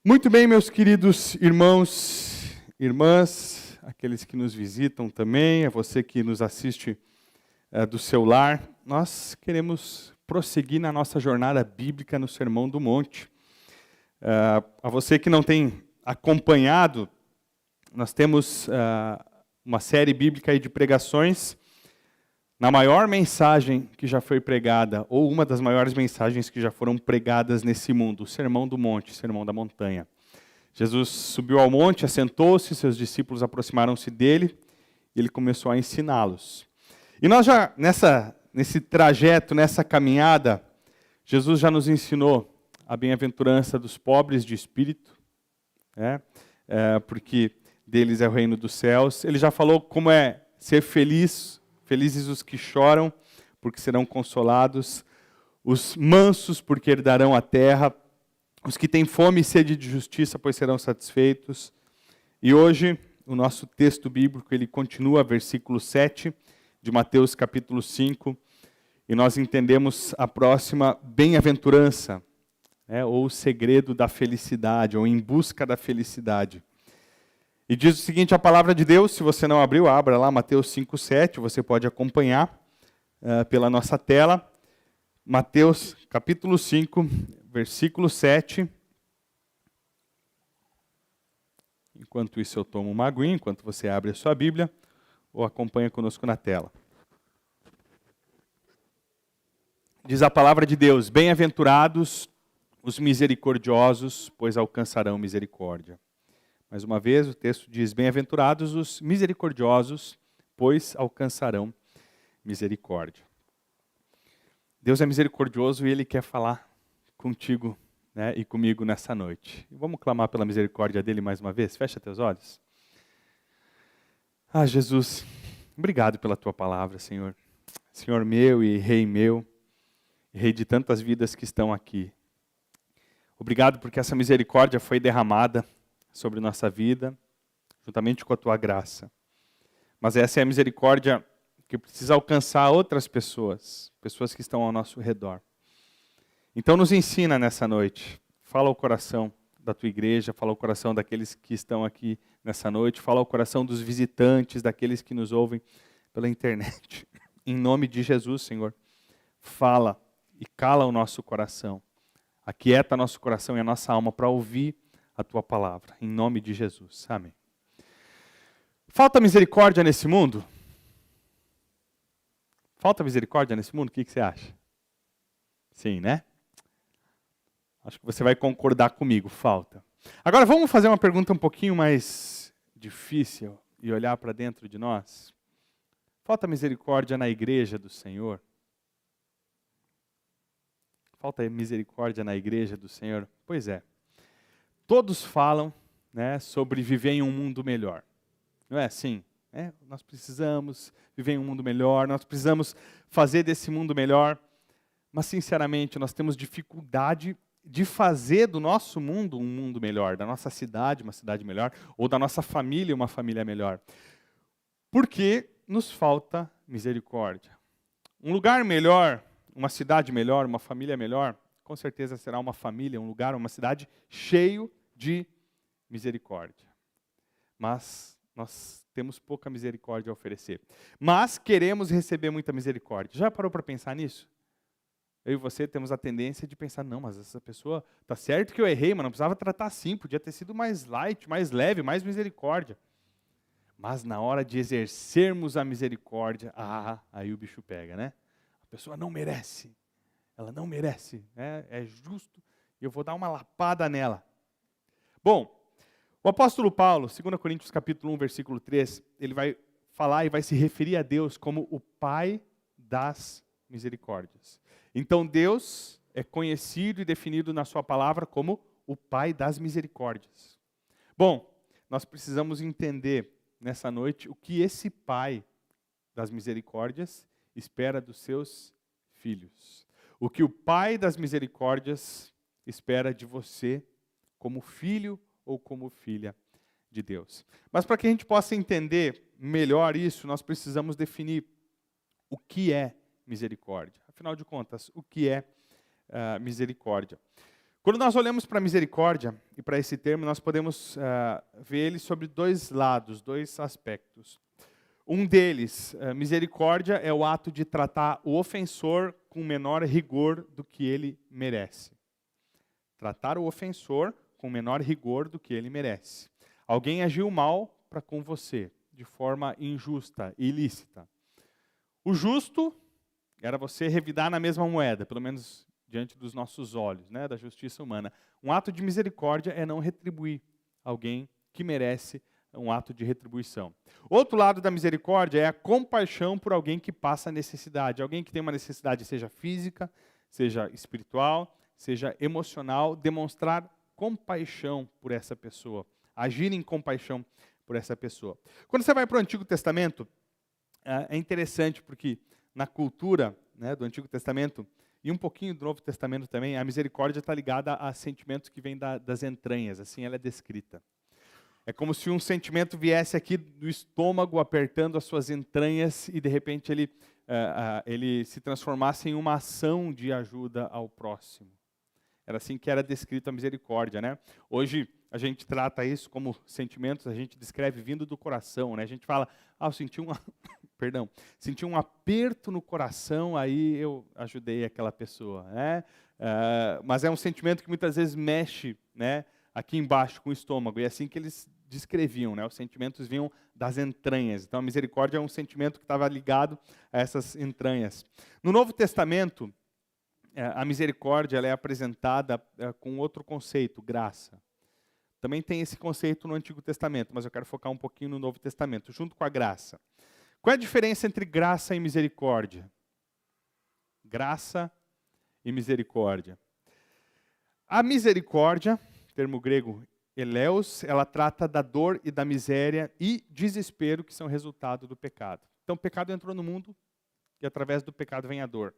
Muito bem, meus queridos irmãos, irmãs, aqueles que nos visitam também, a você que nos assiste do seu lar, nós queremos prosseguir na nossa jornada bíblica no Sermão do Monte. A você que não tem acompanhado, nós temos uma série bíblica aí de pregações na maior mensagem que já foi pregada, ou uma das maiores mensagens que já foram pregadas nesse mundo, o Sermão do Monte, o Sermão da Montanha. Jesus subiu ao monte, assentou-se, seus discípulos aproximaram-se dele, e ele começou a ensiná-los. E nós já, nesse trajeto, nessa caminhada, Jesus já nos ensinou a bem-aventurança dos pobres de espírito, porque deles é o reino dos céus. Ele já falou como é ser feliz. Felizes os que choram, porque serão consolados. Os mansos, porque herdarão a terra. Os que têm fome e sede de justiça, pois serão satisfeitos. E hoje, o nosso texto bíblico, ele continua, versículo 7, de Mateus capítulo 5. E nós entendemos a próxima bem-aventurança, ou o segredo da felicidade, ou em busca da felicidade. E diz o seguinte, a palavra de Deus, se você não abriu, abra lá Mateus 5:7, você pode acompanhar pela nossa tela. Mateus capítulo 5, versículo 7. Enquanto isso eu tomo uma aguinha, enquanto você abre a sua Bíblia, ou acompanha conosco na tela. Diz a palavra de Deus, bem-aventurados os misericordiosos, pois alcançarão misericórdia. Mais uma vez, o texto diz, bem-aventurados os misericordiosos, pois alcançarão misericórdia. Deus é misericordioso e Ele quer falar contigo, e comigo nessa noite. Vamos clamar pela misericórdia dEle mais uma vez? Fecha teus olhos. Jesus, obrigado pela Tua palavra, Senhor. Senhor meu e Rei de tantas vidas que estão aqui. Obrigado porque essa misericórdia foi derramada sobre nossa vida, juntamente com a Tua graça. Mas essa é a misericórdia que precisa alcançar outras pessoas, pessoas que estão ao nosso redor. Então nos ensina nessa noite, fala ao coração da Tua igreja, fala ao coração daqueles que estão aqui nessa noite, fala ao coração dos visitantes, daqueles que nos ouvem pela internet. Em nome de Jesus, Senhor, fala e cala o nosso coração, aquieta nosso coração e a nossa alma para ouvir a Tua palavra, em nome de Jesus. Amém. Falta misericórdia nesse mundo? Falta misericórdia nesse mundo? O que você acha? Sim, né? Acho que você vai concordar comigo, falta. Agora vamos fazer uma pergunta um pouquinho mais difícil e olhar para dentro de nós. Falta misericórdia na igreja do Senhor? Falta misericórdia na igreja do Senhor? Pois é. Todos falam, sobre viver em um mundo melhor. Não é assim? Nós precisamos viver em um mundo melhor, nós precisamos fazer desse mundo melhor. Mas, sinceramente, nós temos dificuldade de fazer do nosso mundo um mundo melhor, da nossa cidade uma cidade melhor, ou da nossa família uma família melhor. Porque nos falta misericórdia. Um lugar melhor, uma cidade melhor, uma família melhor, com certeza será uma família, um lugar, uma cidade cheio de misericórdia. Mas nós temos pouca misericórdia a oferecer. Mas queremos receber muita misericórdia. Já parou para pensar nisso? Eu e você temos a tendência de pensar, não, mas essa pessoa, tá certo que eu errei, mas não precisava tratar assim, podia ter sido mais light, mais leve, mais misericórdia. Mas na hora de exercermos a misericórdia, aí o bicho pega, né? A pessoa não merece. Ela não merece, é justo, e eu vou dar uma lapada nela. Bom, o apóstolo Paulo, 2 Coríntios capítulo 1, versículo 3, ele vai falar e vai se referir a Deus como o Pai das misericórdias. Então Deus é conhecido e definido na sua palavra como o Pai das misericórdias. Bom, nós precisamos entender nessa noite o que esse Pai das misericórdias espera dos seus filhos. O que o Pai das misericórdias espera de você como filho ou como filha de Deus. Mas para que a gente possa entender melhor isso, nós precisamos definir o que é misericórdia. Afinal de contas, o que é misericórdia? Quando nós olhamos para a misericórdia e para esse termo, nós podemos ver ele sobre dois lados, dois aspectos. Um deles, misericórdia, é o ato de tratar o ofensor com menor rigor do que ele merece. Tratar o ofensor com menor rigor do que ele merece. Alguém agiu mal para com você, de forma injusta, ilícita. O justo era você revidar na mesma moeda, pelo menos diante dos nossos olhos, né, da justiça humana. Um ato de misericórdia é não retribuir alguém que merece um ato de retribuição. Outro lado da misericórdia é a compaixão por alguém que passa necessidade. Alguém que tem uma necessidade, seja física, seja espiritual, seja emocional, demonstrar compaixão por essa pessoa. Agir em compaixão por essa pessoa. Quando você vai para o Antigo Testamento, é interessante porque na cultura, né, do Antigo Testamento, e um pouquinho do Novo Testamento também, a misericórdia está ligada a sentimentos que vêm das entranhas, assim ela é descrita. É como se um sentimento viesse aqui do estômago, apertando as suas entranhas, e de repente ele se transformasse em uma ação de ajuda ao próximo. Era assim que era descrita a misericórdia, né? Hoje a gente trata isso como sentimentos, a gente descreve vindo do coração, né? A gente fala, eu senti senti um aperto no coração, aí eu ajudei aquela pessoa, né? Mas é um sentimento que muitas vezes mexe, né, aqui embaixo com o estômago, e é assim que eles descreviam, né? Os sentimentos vinham das entranhas. Então a misericórdia é um sentimento que estava ligado a essas entranhas. No Novo Testamento, a misericórdia ela é apresentada com outro conceito, graça. Também tem esse conceito no Antigo Testamento, mas eu quero focar um pouquinho no Novo Testamento, junto com a graça. Qual é a diferença entre graça e misericórdia? Graça e misericórdia. A misericórdia, termo grego eleus, ela trata da dor e da miséria e desespero que são resultado do pecado. Então o pecado entrou no mundo e através do pecado vem a dor.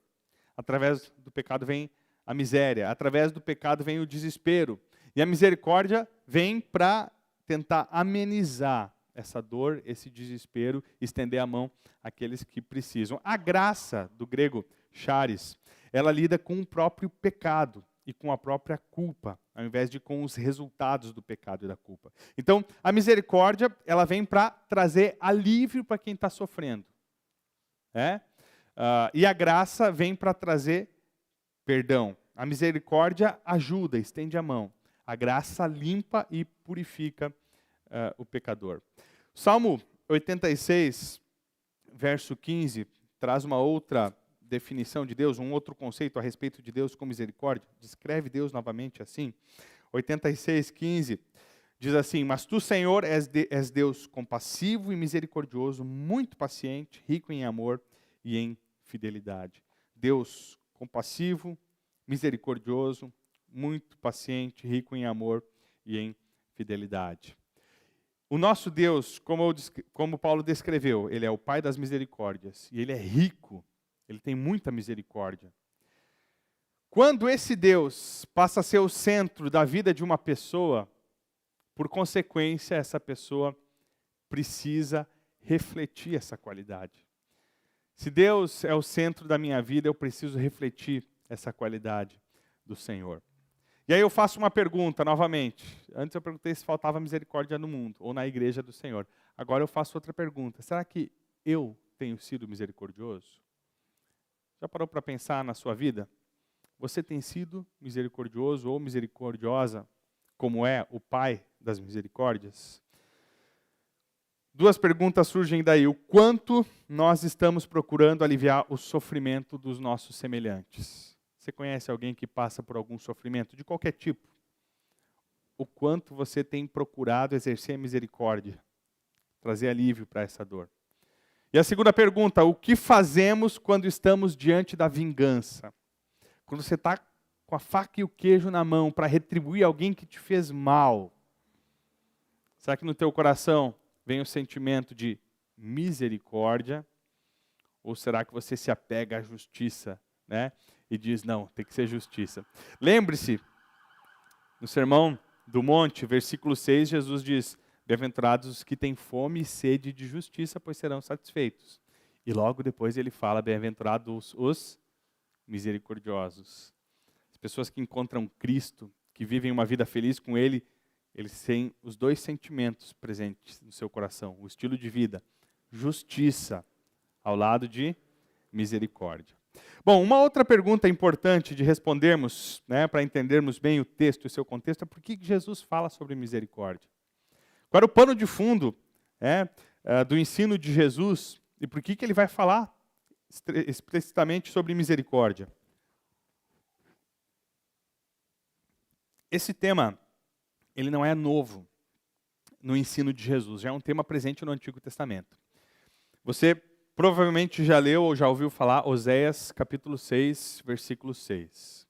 Através do pecado vem a miséria. Através do pecado vem o desespero. E a misericórdia vem para tentar amenizar essa dor, esse desespero, estender a mão àqueles que precisam. A graça, do grego charis, ela lida com o próprio pecado e com a própria culpa, ao invés de com os resultados do pecado e da culpa. Então, a misericórdia, ela vem para trazer alívio para quem está sofrendo. E a graça vem para trazer perdão. A misericórdia ajuda, estende a mão. A graça limpa e purifica o pecador. Salmo 86, verso 15, traz uma outra definição de Deus, um outro conceito a respeito de Deus com misericórdia. Descreve Deus novamente assim. 86, 15, diz assim: mas tu, Senhor, és Deus compassivo e misericordioso, muito paciente, rico em amor e em fidelidade. Deus compassivo, misericordioso, muito paciente, rico em amor e em fidelidade. O nosso Deus, como Paulo descreveu, ele é o Pai das misericórdias e ele é rico, ele tem muita misericórdia. Quando esse Deus passa a ser o centro da vida de uma pessoa, por consequência, essa pessoa precisa refletir essa qualidade. Se Deus é o centro da minha vida, eu preciso refletir essa qualidade do Senhor. E aí eu faço uma pergunta novamente. Antes eu perguntei se faltava misericórdia no mundo, ou na igreja do Senhor. Agora eu faço outra pergunta. Será que eu tenho sido misericordioso? Já parou para pensar na sua vida? Você tem sido misericordioso ou misericordiosa, como é o Pai das misericórdias? Duas perguntas surgem daí. O quanto nós estamos procurando aliviar o sofrimento dos nossos semelhantes? Você conhece alguém que passa por algum sofrimento, de qualquer tipo? O quanto você tem procurado exercer a misericórdia, trazer alívio para essa dor? E a segunda pergunta, o que fazemos quando estamos diante da vingança? Quando você está com a faca e o queijo na mão para retribuir alguém que te fez mal. Será que no teu coração vem o sentimento de misericórdia? Ou será que você se apega à justiça, né? E diz, não, tem que ser justiça. Lembre-se, no Sermão do Monte, versículo 6, Jesus diz, bem-aventurados os que têm fome e sede de justiça, pois serão satisfeitos. E logo depois ele fala, bem-aventurados os misericordiosos. As pessoas que encontram Cristo, que vivem uma vida feliz com Ele, eles têm os dois sentimentos presentes no seu coração. O estilo de vida, justiça, ao lado de misericórdia. Bom, uma outra pergunta importante de respondermos, né, para entendermos bem o texto e o seu contexto, é por que Jesus fala sobre misericórdia? Qual era o pano de fundo do ensino de Jesus e por que ele vai falar explicitamente sobre misericórdia? Esse tema, ele não é novo no ensino de Jesus, já é um tema presente no Antigo Testamento. Você provavelmente já leu ou já ouviu falar Oséias capítulo 6, versículo 6.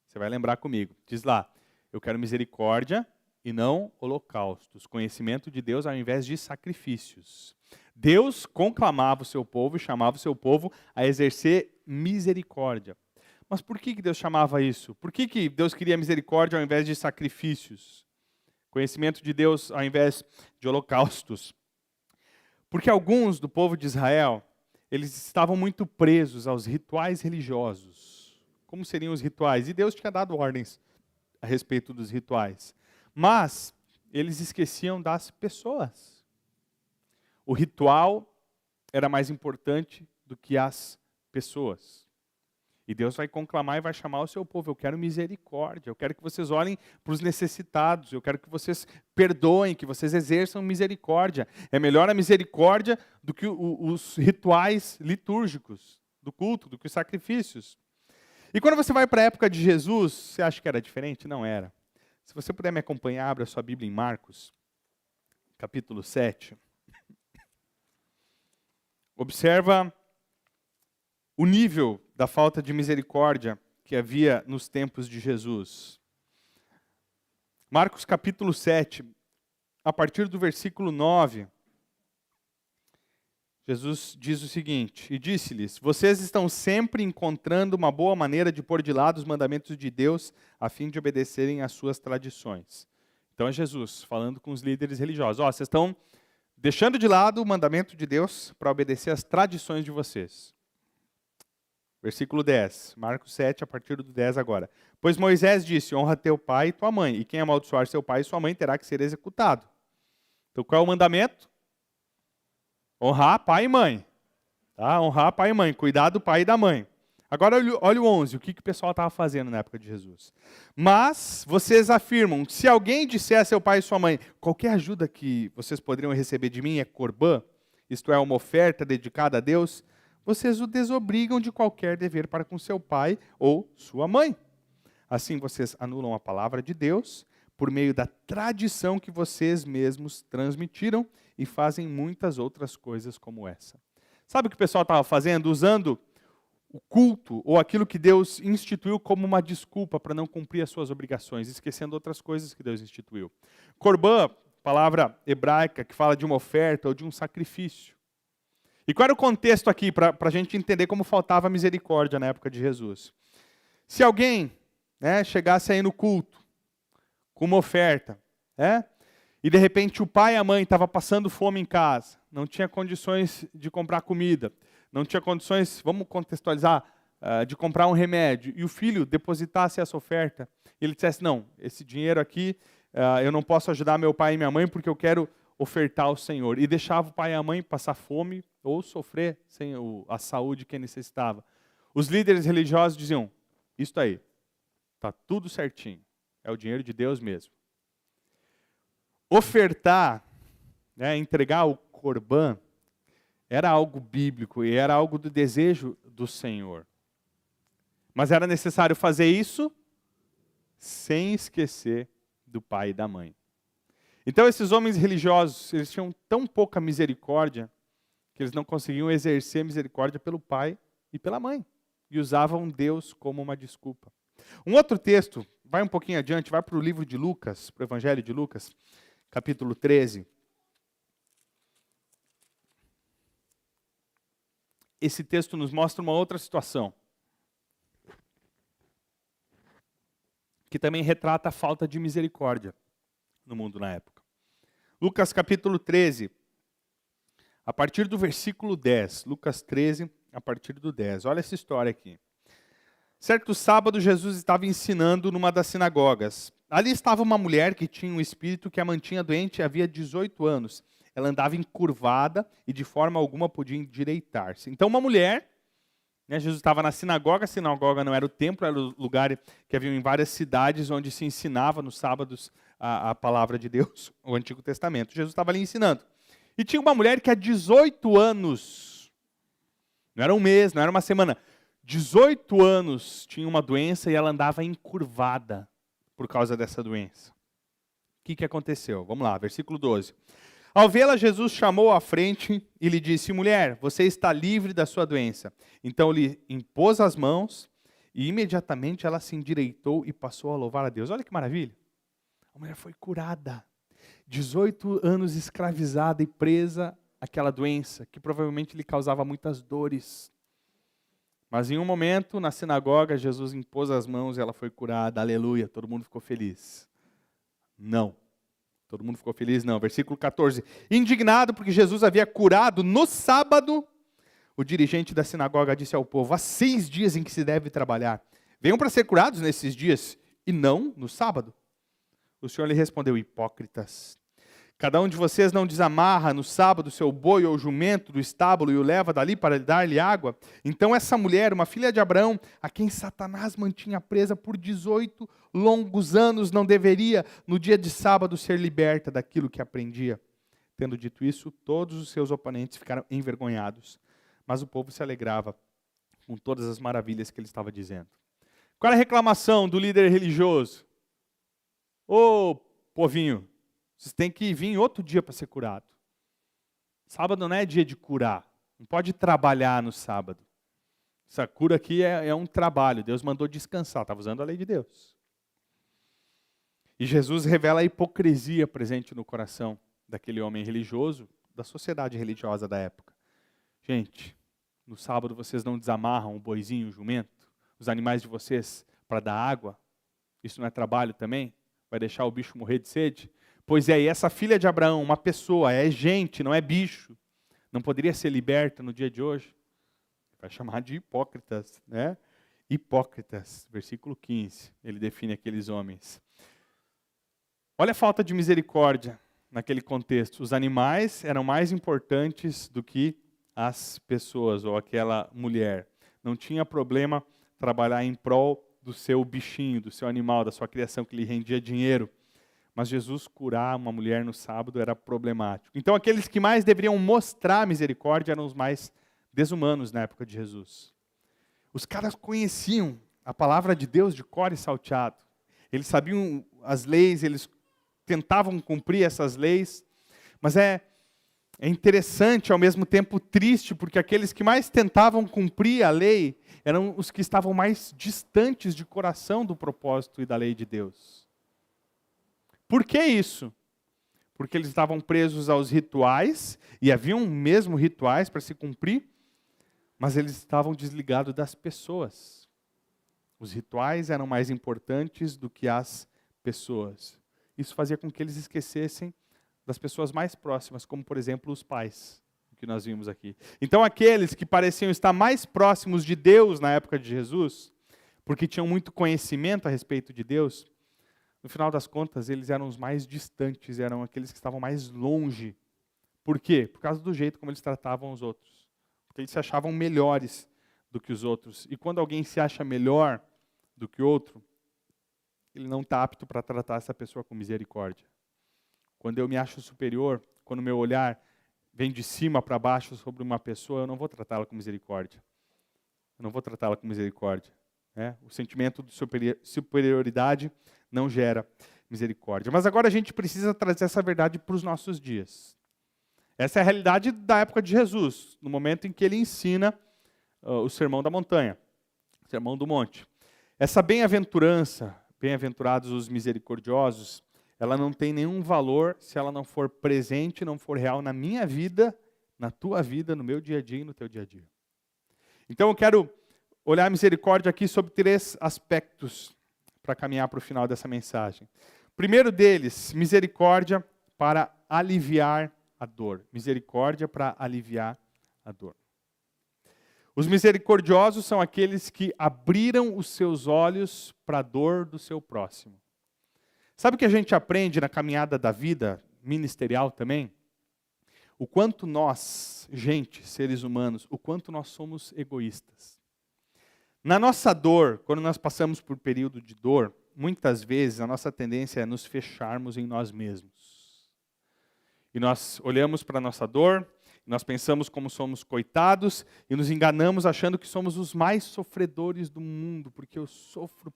Você vai lembrar comigo. Diz lá, eu quero misericórdia e não holocaustos, conhecimento de Deus ao invés de sacrifícios. Deus conclamava o seu povo e chamava o seu povo a exercer misericórdia. Mas por que Deus chamava isso? Por que Deus queria misericórdia ao invés de sacrifícios? Conhecimento de Deus ao invés de holocaustos? Porque alguns do povo de Israel, eles estavam muito presos aos rituais religiosos. Como seriam os rituais? E Deus tinha dado ordens a respeito dos rituais. Mas eles esqueciam das pessoas. O ritual era mais importante do que as pessoas. E Deus vai conclamar e vai chamar o seu povo. Eu quero misericórdia. Eu quero que vocês olhem para os necessitados. Eu quero que vocês perdoem, que vocês exerçam misericórdia. É melhor a misericórdia do que os rituais litúrgicos do culto, do que os sacrifícios. E quando você vai para a época de Jesus, você acha que era diferente? Não era. Se você puder me acompanhar, abra a sua Bíblia em Marcos, capítulo 7. Observa o nível da falta de misericórdia que havia nos tempos de Jesus. Marcos capítulo 7, a partir do versículo 9, Jesus diz o seguinte, e disse-lhes, vocês estão sempre encontrando uma boa maneira de pôr de lado os mandamentos de Deus, a fim de obedecerem às suas tradições. Então é Jesus falando com os líderes religiosos. Vocês estão deixando de lado o mandamento de Deus para obedecer às tradições de vocês. Versículo 10, Marcos 7, a partir do 10 agora. Pois Moisés disse, honra teu pai e tua mãe, e quem amaldiçoar seu pai e sua mãe terá que ser executado. Então qual é o mandamento? Honrar pai e mãe. Tá? Honrar pai e mãe, cuidar do pai e da mãe. Agora olha o 11, o que o pessoal estava fazendo na época de Jesus. Mas vocês afirmam, se alguém disser a seu pai e sua mãe, qualquer ajuda que vocês poderiam receber de mim é corbã, isto é, uma oferta dedicada a Deus, vocês o desobrigam de qualquer dever para com seu pai ou sua mãe. Assim vocês anulam a palavra de Deus por meio da tradição que vocês mesmos transmitiram e fazem muitas outras coisas como essa. Sabe o que o pessoal estava fazendo? Usando o culto ou aquilo que Deus instituiu como uma desculpa para não cumprir as suas obrigações, esquecendo outras coisas que Deus instituiu. Corbã, palavra hebraica que fala de uma oferta ou de um sacrifício. E qual era o contexto aqui para a gente entender como faltava misericórdia na época de Jesus? Se alguém chegasse aí no culto com uma oferta, e de repente o pai e a mãe estavam passando fome em casa, não tinha condições de comprar comida, não tinha condições, vamos contextualizar, de comprar um remédio, e o filho depositasse essa oferta, e ele dissesse, não, esse dinheiro aqui, eu não posso ajudar meu pai e minha mãe porque eu quero ofertar ao Senhor. E deixava o pai e a mãe passar fome ou sofrer sem a saúde que necessitava. Os líderes religiosos diziam, isso aí, está tudo certinho, é o dinheiro de Deus mesmo. Ofertar, entregar o corbã, era algo bíblico e era algo do desejo do Senhor. Mas era necessário fazer isso sem esquecer do pai e da mãe. Então esses homens religiosos, eles tinham tão pouca misericórdia que eles não conseguiam exercer misericórdia pelo pai e pela mãe. E usavam Deus como uma desculpa. Um outro texto, vai um pouquinho adiante, vai para o livro de Lucas, para o Evangelho de Lucas, capítulo 13. Esse texto nos mostra uma outra situação, que também retrata a falta de misericórdia no mundo na época. Lucas capítulo 13, a partir do versículo 10. Lucas 13, a partir do 10. Olha essa história aqui. Certo sábado, Jesus estava ensinando numa das sinagogas. Ali estava uma mulher que tinha um espírito que a mantinha doente havia 18 anos. Ela andava encurvada e de forma alguma podia endireitar-se. Então uma mulher, né, Jesus estava na sinagoga, a sinagoga não era o templo, era o lugar que havia em várias cidades onde se ensinava nos sábados a palavra de Deus, o Antigo Testamento. Jesus estava ali ensinando. E tinha uma mulher que há 18 anos, não era um mês, não era uma semana, 18 anos tinha uma doença e ela andava encurvada por causa dessa doença. O que aconteceu? Vamos lá, versículo 12. Ao vê-la, Jesus chamou à frente e lhe disse: mulher, você está livre da sua doença. Então lhe impôs as mãos e imediatamente ela se endireitou e passou a louvar a Deus. Olha que maravilha. A mulher foi curada. 18 anos escravizada e presa àquela doença que provavelmente lhe causava muitas dores. Mas em um momento, na sinagoga, Jesus impôs as mãos e ela foi curada. Aleluia, todo mundo ficou feliz. Não. Todo mundo ficou feliz? Não. Versículo 14. Indignado porque Jesus havia curado no sábado, o dirigente da sinagoga disse ao povo: há 6 dias em que se deve trabalhar. Venham para ser curados nesses dias e não no sábado. O Senhor lhe respondeu: hipócritas. Cada um de vocês não desamarra no sábado seu boi ou jumento do estábulo e o leva dali para dar-lhe água? Então essa mulher, uma filha de Abraão, a quem Satanás mantinha presa por 18 longos anos, não deveria, no dia de sábado, ser liberta daquilo que aprendia? Tendo dito isso, todos os seus oponentes ficaram envergonhados. Mas o povo se alegrava com todas as maravilhas que ele estava dizendo. Qual é a reclamação do líder religioso? Ô, povinho, vocês têm que vir outro dia para ser curado. Sábado não é dia de curar. Não pode trabalhar no sábado. Essa cura aqui é um trabalho. Deus mandou descansar. Estava usando a lei de Deus. E Jesus revela a hipocrisia presente no coração daquele homem religioso, da sociedade religiosa da época. Gente, no sábado vocês não desamarram o boizinho, o jumento, os animais de vocês para dar água? Isso não é trabalho também? Vai deixar o bicho morrer de sede? Pois é, e essa filha de Abraão, uma pessoa, é gente, não é bicho, não poderia ser liberta no dia de hoje? Vai chamar de hipócritas, né? Hipócritas, versículo 15, ele define aqueles homens. Olha a falta de misericórdia naquele contexto. Os animais eram mais importantes do que as pessoas, ou aquela mulher. Não tinha problema trabalhar em prol do seu bichinho, do seu animal, da sua criação que lhe rendia dinheiro. Mas Jesus curar uma mulher no sábado era problemático. Então aqueles que mais deveriam mostrar misericórdia eram os mais desumanos na época de Jesus. Os caras conheciam a palavra de Deus de cor e salteado. Eles sabiam as leis, eles tentavam cumprir essas leis. Mas é interessante, ao mesmo tempo triste, porque aqueles que mais tentavam cumprir a lei eram os que estavam mais distantes de coração do propósito e da lei de Deus. Por que isso? Porque eles estavam presos aos rituais, e haviam mesmo rituais para se cumprir, mas eles estavam desligados das pessoas. Os rituais eram mais importantes do que as pessoas. Isso fazia com que eles esquecessem das pessoas mais próximas, como por exemplo os pais, que nós vimos aqui. Então aqueles que pareciam estar mais próximos de Deus na época de Jesus, porque tinham muito conhecimento a respeito de Deus, no final das contas, eles eram os mais distantes, eram aqueles que estavam mais longe. Por quê? Por causa do jeito como eles tratavam os outros. Porque eles se achavam melhores do que os outros. E quando alguém se acha melhor do que outro, ele não está apto para tratar essa pessoa com misericórdia. Quando eu me acho superior, quando o meu olhar vem de cima para baixo sobre uma pessoa, eu não vou tratá-la com misericórdia. Eu não vou tratá-la com misericórdia. O sentimento de superioridade não gera misericórdia. Mas agora a gente precisa trazer essa verdade para os nossos dias. Essa é a realidade da época de Jesus, no momento em que ele ensina o Sermão da Montanha, o Sermão do Monte. Essa bem-aventurança, bem-aventurados os misericordiosos, ela não tem nenhum valor se ela não for presente, não for real na minha vida, na tua vida, no meu dia a dia e no teu dia a dia. Então eu quero olhar a misericórdia aqui sobre 3 aspectos para caminhar para o final dessa mensagem. Primeiro deles, misericórdia para aliviar a dor. Misericórdia para aliviar a dor. Os misericordiosos são aqueles que abriram os seus olhos para a dor do seu próximo. Sabe o que a gente aprende na caminhada da vida ministerial também? O quanto nós, gente, seres humanos, o quanto nós somos egoístas. Na nossa dor, quando nós passamos por período de dor, muitas vezes a nossa tendência é nos fecharmos em nós mesmos. E nós olhamos para a nossa dor, nós pensamos como somos coitados e nos enganamos achando que somos os mais sofredores do mundo, porque eu sofro,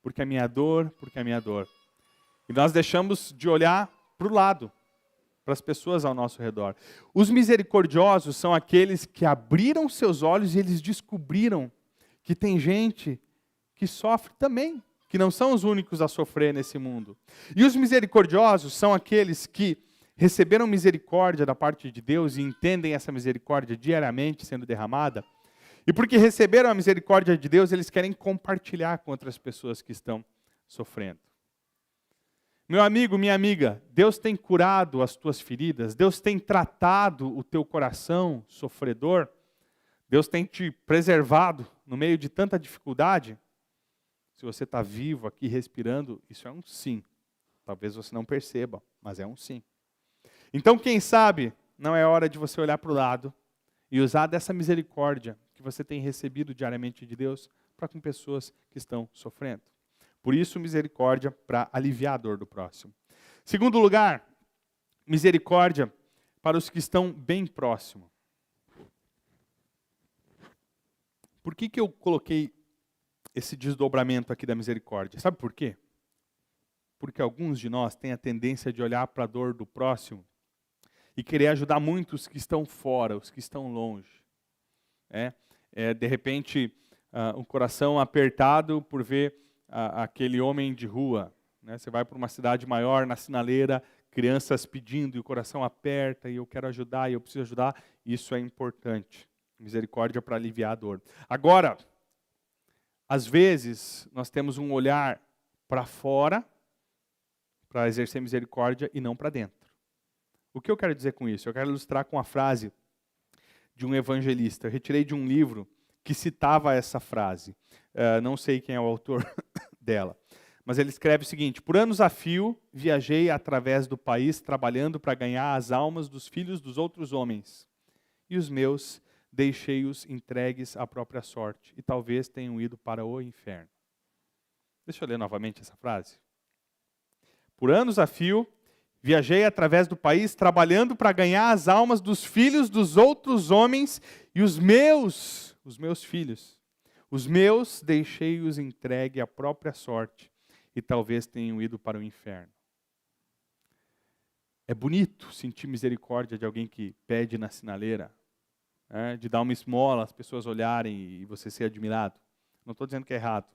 porque a minha dor, porque a minha dor. E nós deixamos de olhar para o lado, para as pessoas ao nosso redor. Os misericordiosos são aqueles que abriram seus olhos e eles descobriram que tem gente que sofre também, que não são os únicos a sofrer nesse mundo. E os misericordiosos são aqueles que receberam misericórdia da parte de Deus e entendem essa misericórdia diariamente sendo derramada. E porque receberam a misericórdia de Deus, eles querem compartilhar com outras pessoas que estão sofrendo. Meu amigo, minha amiga, Deus tem curado as tuas feridas, Deus tem tratado o teu coração sofredor, Deus tem te preservado no meio de tanta dificuldade. Se você está vivo aqui respirando, isso é um sim. Talvez você não perceba, mas é um sim. Então, quem sabe, não é hora de você olhar para o lado e usar dessa misericórdia que você tem recebido diariamente de Deus para com pessoas que estão sofrendo. Por isso, misericórdia para aliviar a dor do próximo. Segundo lugar, misericórdia para os que estão bem próximo. Por que eu coloquei esse desdobramento aqui da misericórdia? Sabe por quê? Porque alguns de nós têm a tendência de olhar para a dor do próximo e querer ajudar muito os que estão fora, os que estão longe. De repente, o coração apertado por ver aquele homem de rua. Você vai para uma cidade maior, na sinaleira, crianças pedindo e o coração aperta e eu quero ajudar e eu preciso ajudar. Isso é importante. Misericórdia para aliviar a dor. Agora, às vezes, nós temos um olhar para fora para exercer misericórdia e não para dentro. O que eu quero dizer com isso? Eu quero ilustrar com a frase de um evangelista. Eu retirei de um livro que citava essa frase. Não sei quem é o autor dela. Mas ele escreve o seguinte: por anos a fio, viajei através do país trabalhando para ganhar as almas dos filhos dos outros homens. E os meus deixei-os entregues à própria sorte. E talvez tenham ido para o inferno. Deixa eu ler novamente essa frase. Por anos a fio, viajei através do país trabalhando para ganhar as almas dos filhos dos outros homens e os meus filhos. Os meus deixei-os entregue à própria sorte e talvez tenham ido para o inferno. É bonito sentir misericórdia de alguém que pede na sinaleira, de dar uma esmola, as pessoas olharem e você ser admirado. Não estou dizendo que é errado,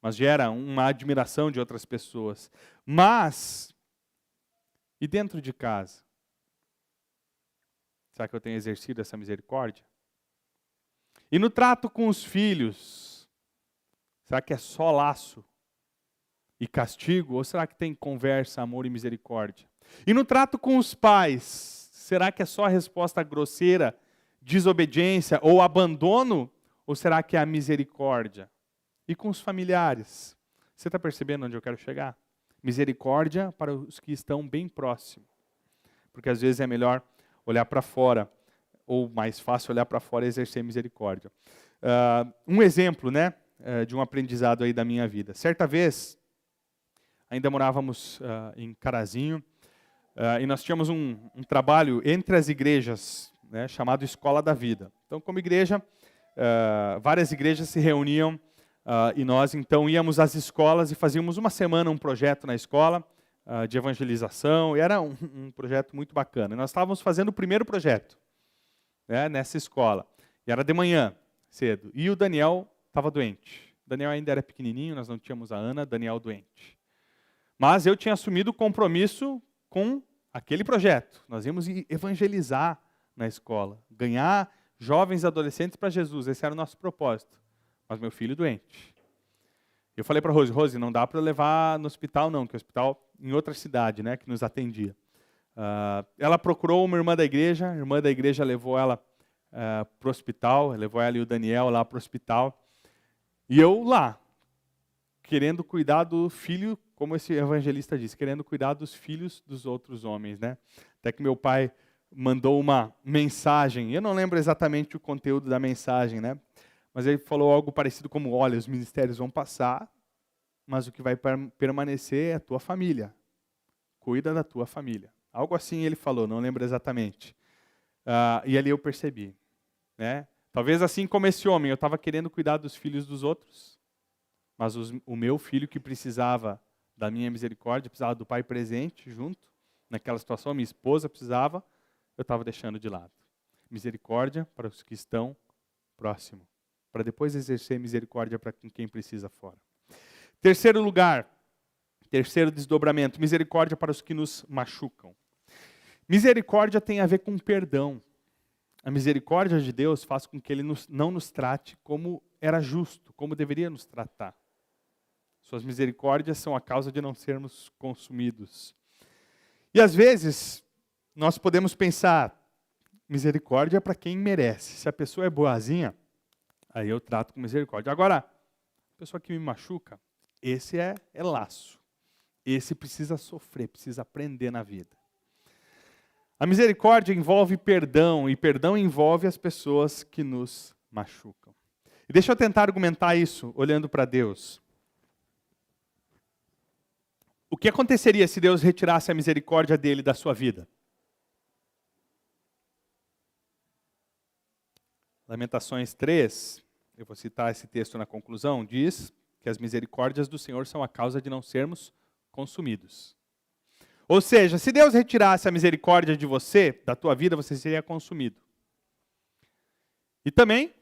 mas gera uma admiração de outras pessoas. Mas, e dentro de casa? Será que eu tenho exercido essa misericórdia? E no trato com os filhos, será que é só laço e castigo? Ou será que tem conversa, amor e misericórdia? E no trato com os pais, será que é só a resposta grosseira, desobediência ou abandono? Ou será que é a misericórdia? E com os familiares, você está percebendo onde eu quero chegar? Misericórdia para os que estão bem próximos. Porque às vezes é melhor olhar para fora, ou mais fácil olhar para fora e exercer misericórdia. Um exemplo, de um aprendizado aí da minha vida. Certa vez, ainda morávamos em Carazinho, e nós tínhamos um trabalho entre as igrejas, chamado Escola da Vida. Então, como igreja, várias igrejas se reuniam e nós, então, íamos às escolas e fazíamos uma semana um projeto na escola de evangelização. E era um projeto muito bacana. E nós estávamos fazendo o primeiro projeto nessa escola. E era de manhã, cedo. E o Daniel estava doente. O Daniel ainda era pequenininho, nós não tínhamos a Ana, Daniel doente. Mas eu tinha assumido o compromisso com aquele projeto. Nós íamos evangelizar na escola, ganhar jovens e adolescentes para Jesus. Esse era o nosso propósito. Mas meu filho doente. Eu falei para a Rose, não dá para levar no hospital não, que é o hospital em outra cidade, que nos atendia. Ela procurou uma irmã da igreja, a irmã da igreja levou ela para o hospital, levou ela e o Daniel lá para o hospital. E eu lá, querendo cuidar do filho, como esse evangelista disse, querendo cuidar dos filhos dos outros homens, né? Até que meu pai mandou uma mensagem, eu não lembro exatamente o conteúdo da mensagem, né? Mas ele falou algo parecido como, olha, os ministérios vão passar, mas o que vai permanecer é a tua família. Cuida da tua família. Algo assim ele falou, não lembro exatamente. E ali eu percebi, né? Talvez assim como esse homem, eu estava querendo cuidar dos filhos dos outros, mas o meu filho que precisava da minha misericórdia, precisava do pai presente junto, naquela situação, minha esposa precisava, eu estava deixando de lado. Misericórdia para os que estão próximo, para depois exercer misericórdia para quem precisa fora. Terceiro lugar, terceiro desdobramento, misericórdia para os que nos machucam. Misericórdia tem a ver com perdão. A misericórdia de Deus faz com que Ele não nos trate como era justo, como deveria nos tratar. Suas misericórdias são a causa de não sermos consumidos. E às vezes, nós podemos pensar, misericórdia é para quem merece. Se a pessoa é boazinha, aí eu trato com misericórdia. Agora, a pessoa que me machuca, esse é laço. Esse precisa sofrer, precisa aprender na vida. A misericórdia envolve perdão, e perdão envolve as pessoas que nos machucam. E deixa eu tentar argumentar isso olhando para Deus. O que aconteceria se Deus retirasse a misericórdia dele da sua vida? Lamentações 3, eu vou citar esse texto na conclusão, diz que as misericórdias do Senhor são a causa de não sermos consumidos. Ou seja, se Deus retirasse a misericórdia de você, da tua vida, você seria consumido. E também,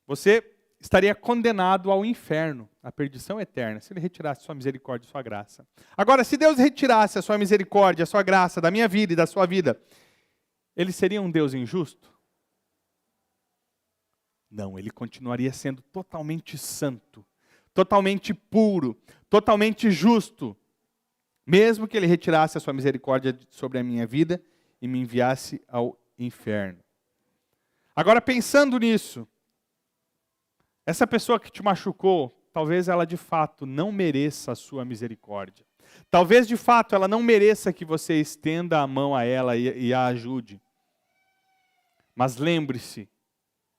você estaria condenado ao inferno, à perdição eterna, se Ele retirasse sua misericórdia e sua graça. Agora, se Deus retirasse a sua misericórdia, a sua graça da minha vida e da sua vida, Ele seria um Deus injusto? Não, Ele continuaria sendo totalmente santo, totalmente puro, totalmente justo, mesmo que Ele retirasse a sua misericórdia sobre a minha vida e me enviasse ao inferno. Agora, pensando nisso, essa pessoa que te machucou, talvez ela de fato não mereça a sua misericórdia. Talvez de fato ela não mereça que você estenda a mão a ela e a ajude. Mas lembre-se,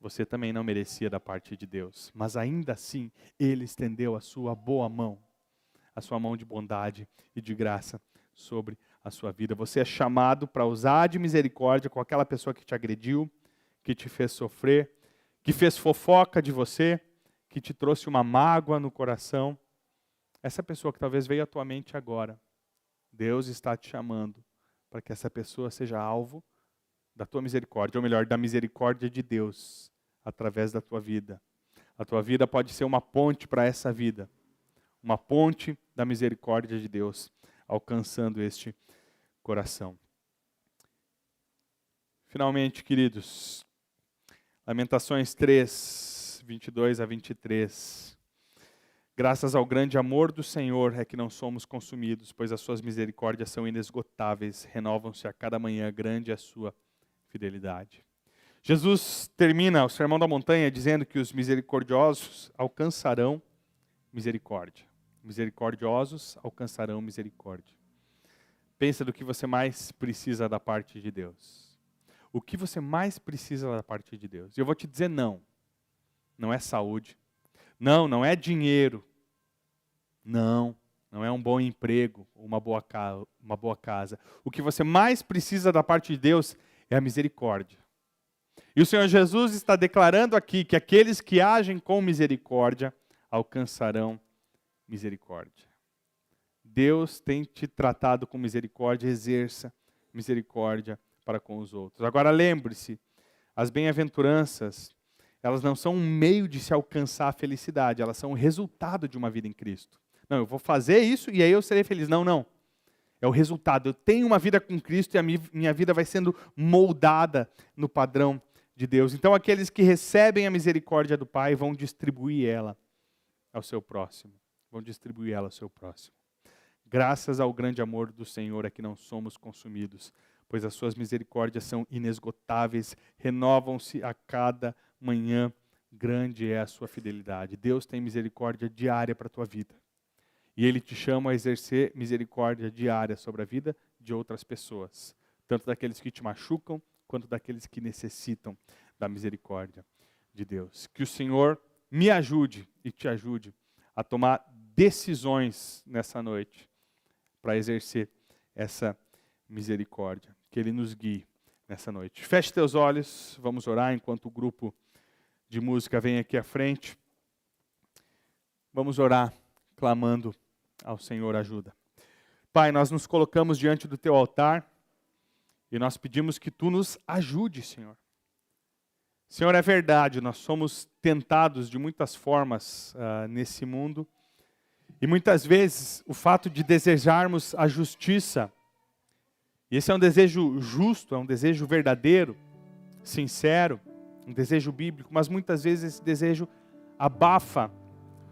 você também não merecia da parte de Deus. Mas ainda assim, Ele estendeu a sua boa mão, a sua mão de bondade e de graça sobre a sua vida. Você é chamado para usar de misericórdia com aquela pessoa que te agrediu, que te fez sofrer, que fez fofoca de você, que te trouxe uma mágoa no coração. Essa pessoa que talvez veio à tua mente agora, Deus está te chamando para que essa pessoa seja alvo da tua misericórdia, ou melhor, da misericórdia de Deus, através da tua vida. A tua vida pode ser uma ponte para essa vida, uma ponte da misericórdia de Deus, alcançando este coração. Finalmente, queridos, Lamentações 3, 22 a 23. Graças ao grande amor do Senhor é que não somos consumidos, pois as suas misericórdias são inesgotáveis, renovam-se a cada manhã, grande é a sua fidelidade. Jesus termina o Sermão da Montanha dizendo que os misericordiosos alcançarão misericórdia. Misericordiosos alcançarão misericórdia. Pensa do que você mais precisa da parte de Deus. O que você mais precisa da parte de Deus? E eu vou te dizer não. Não é saúde. Não é dinheiro. Não é um bom emprego, uma boa casa. O que você mais precisa da parte de Deus é a misericórdia. E o Senhor Jesus está declarando aqui que aqueles que agem com misericórdia alcançarão misericórdia. Deus tem te tratado com misericórdia, exerça misericórdia para com os outros. Agora lembre-se, as bem-aventuranças, elas não são um meio de se alcançar a felicidade, elas são o resultado de uma vida em Cristo. Não, eu vou fazer isso e aí eu serei feliz. Não. É o resultado. Eu tenho uma vida com Cristo e a minha vida vai sendo moldada no padrão de Deus. Então aqueles que recebem a misericórdia do Pai vão distribuir ela ao seu próximo. Vão distribuir ela ao seu próximo. Graças ao grande amor do Senhor é que não somos consumidos, pois as suas misericórdias são inesgotáveis, renovam-se a cada manhã, grande é a sua fidelidade. Deus tem misericórdia diária para a tua vida. E Ele te chama a exercer misericórdia diária sobre a vida de outras pessoas, tanto daqueles que te machucam, quanto daqueles que necessitam da misericórdia de Deus. Que o Senhor me ajude e te ajude a tomar decisões nessa noite para exercer essa misericórdia. Que Ele nos guie nessa noite. Feche teus olhos, vamos orar enquanto o grupo de música vem aqui à frente. Vamos orar clamando ao Senhor ajuda. Pai, nós nos colocamos diante do teu altar e nós pedimos que tu nos ajude, Senhor. Senhor, é verdade, nós somos tentados de muitas formas nesse mundo. E muitas vezes o fato de desejarmos a justiça, e esse é um desejo justo, é um desejo verdadeiro, sincero, um desejo bíblico, mas muitas vezes esse desejo abafa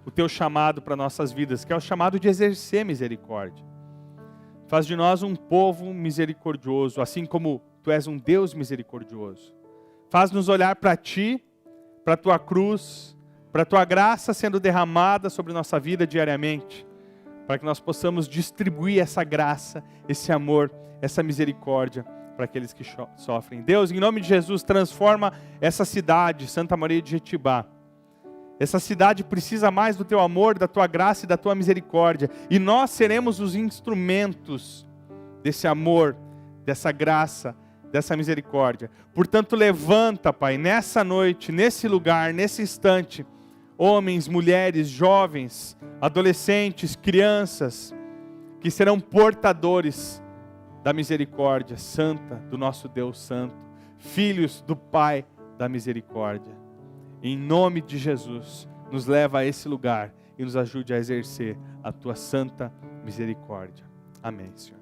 o teu chamado para nossas vidas, que é o chamado de exercer misericórdia. Faz de nós um povo misericordioso, assim como tu és um Deus misericordioso. Faz-nos olhar para ti, para a tua cruz, para a tua graça sendo derramada sobre nossa vida diariamente, para que nós possamos distribuir essa graça, esse amor, essa misericórdia para aqueles que sofrem. Deus, em nome de Jesus, transforma essa cidade, Santa Maria de Jetibá. Essa cidade precisa mais do teu amor, da tua graça e da tua misericórdia. E nós seremos os instrumentos desse amor, dessa graça, dessa misericórdia. Portanto, levanta, Pai, nessa noite, nesse lugar, nesse instante, homens, mulheres, jovens, adolescentes, crianças, que serão portadores da misericórdia santa do nosso Deus Santo, filhos do Pai da misericórdia. Em nome de Jesus, nos leva a esse lugar e nos ajude a exercer a tua santa misericórdia. Amém, Senhor.